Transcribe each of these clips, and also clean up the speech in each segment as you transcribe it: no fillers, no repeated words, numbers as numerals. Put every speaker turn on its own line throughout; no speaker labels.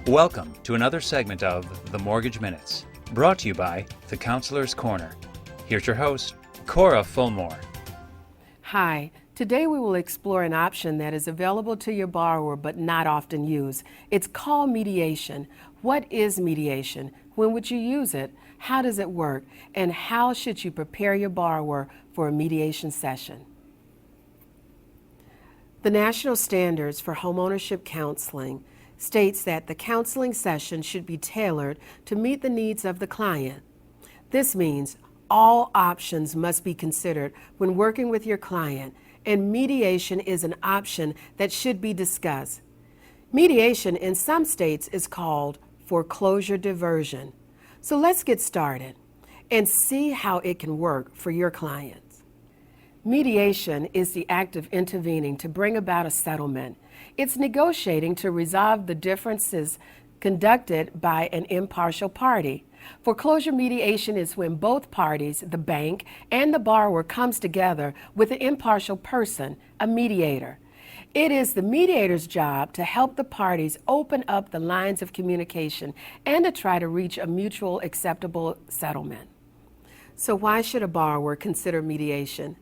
Welcome to another segment of The Mortgage Minutes, brought to you by The Counselor's Corner. Here's your host, Cora Fulmore.
Hi, today we will explore an option that is available to your borrower but not often used. It's called mediation. What is mediation? When would you use it? How does it work? And how should you prepare your borrower for a mediation session? The National Standards for Homeownership Counseling states that the counseling session should be tailored to meet the needs of the client. This means all options must be considered when working with your client, and mediation is an option that should be discussed. Mediation in some states is called foreclosure diversion. So let's get started and see how it can work for your clients. Mediation is the act of intervening to bring about a settlement. It's negotiating to resolve the differences conducted by an impartial party. Foreclosure mediation is when both parties, the bank and the borrower, comes together with an impartial person, a mediator. It is the mediator's job to help the parties open up the lines of communication and to try to reach a mutual acceptable settlement. So why should a borrower consider mediation?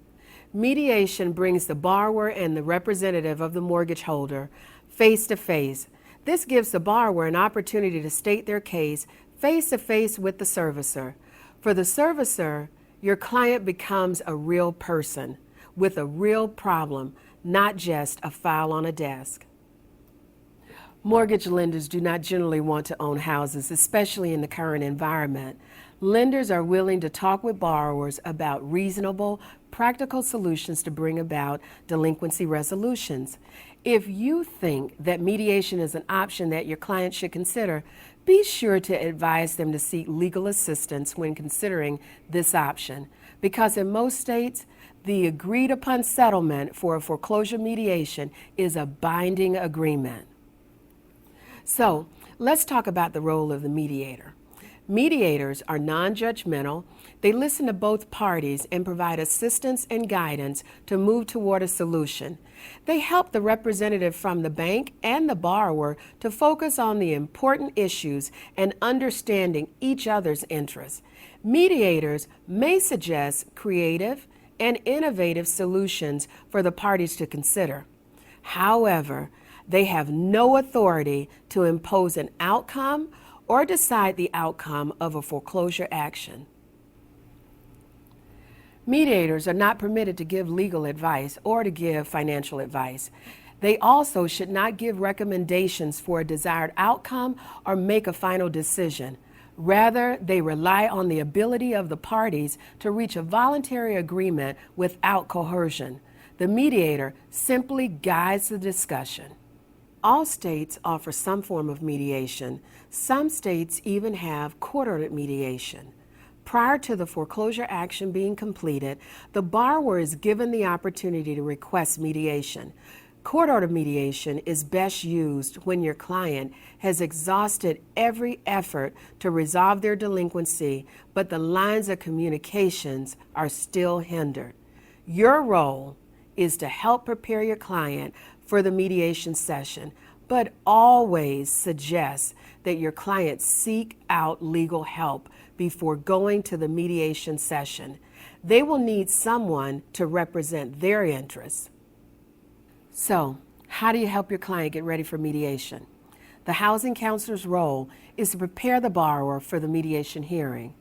Mediation brings the borrower and the representative of the mortgage holder face to face. This gives the borrower an opportunity to state their case face to face with the servicer. For the servicer, your client becomes a real person with a real problem, not just a file on a desk. Mortgage lenders do not generally want to own houses, especially in the current environment. Lenders are willing to talk with borrowers about reasonable, practical solutions to bring about delinquency resolutions. If you think that mediation is an option that your client should consider, be sure to advise them to seek legal assistance when considering this option, because in most states, the agreed upon settlement for a foreclosure mediation is a binding agreement. So let's talk about the role of the mediator. Mediators are non-judgmental. They listen to both parties and provide assistance and guidance to move toward a solution. They help the representative from the bank and the borrower to focus on the important issues and understanding each other's interests. Mediators may suggest creative and innovative solutions for the parties to consider. However, they have no authority to impose an outcome or decide the outcome of a foreclosure action. Mediators are not permitted to give legal advice or to give financial advice. They also should not give recommendations for a desired outcome or make a final decision. Rather, they rely on the ability of the parties to reach a voluntary agreement without coercion. The mediator simply guides the discussion. All states offer some form of mediation. Some states even have court-ordered mediation. Prior to the foreclosure action being completed, the borrower is given the opportunity to request mediation. Court-ordered mediation is best used when your client has exhausted every effort to resolve their delinquency, but the lines of communications are still hindered. Your role is to help prepare your client for the mediation session, but always suggest that your client seek out legal help before going to the mediation session. They will need someone to represent their interests. So, how do you help your client get ready for mediation? The housing counselor's role is to prepare the borrower for the mediation hearing.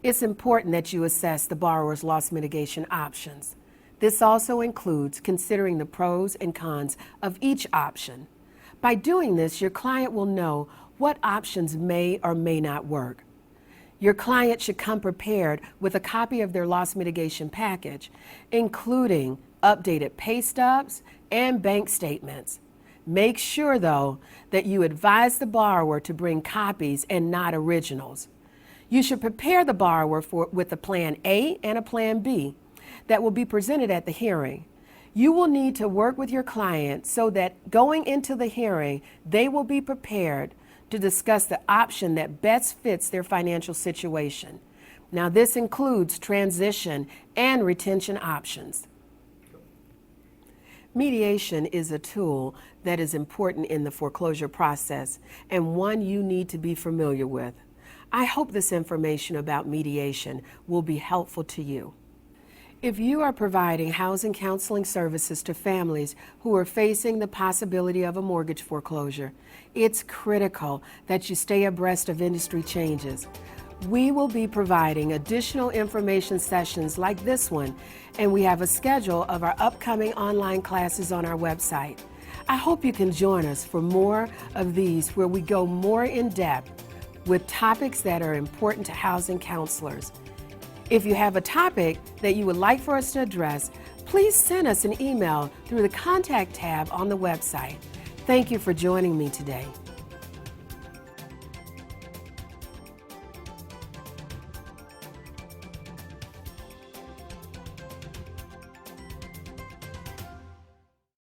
It's important that you assess the borrower's loss mitigation options. This also includes considering the pros and cons of each option. By doing this, your client will know what options may or may not work. Your client should come prepared with a copy of their loss mitigation package, including updated pay stubs and bank statements. Make sure, though, that you advise the borrower to bring copies and not originals. You should prepare the borrower with a Plan A and a Plan B that will be presented at the hearing. You will need to work with your client so that going into the hearing, they will be prepared to discuss the option that best fits their financial situation. Now, this includes transition and retention options. Mediation is a tool that is important in the foreclosure process and one you need to be familiar with. I hope this information about mediation will be helpful to you. If you are providing housing counseling services to families who are facing the possibility of a mortgage foreclosure, it's critical that you stay abreast of industry changes. We will be providing additional information sessions like this one, and we have a schedule of our upcoming online classes on our website. I hope you can join us for more of these where we go more in depth with topics that are important to housing counselors. If you have a topic that you would like for us to address, please send us an email through the Contact tab on the website. Thank you for joining me today.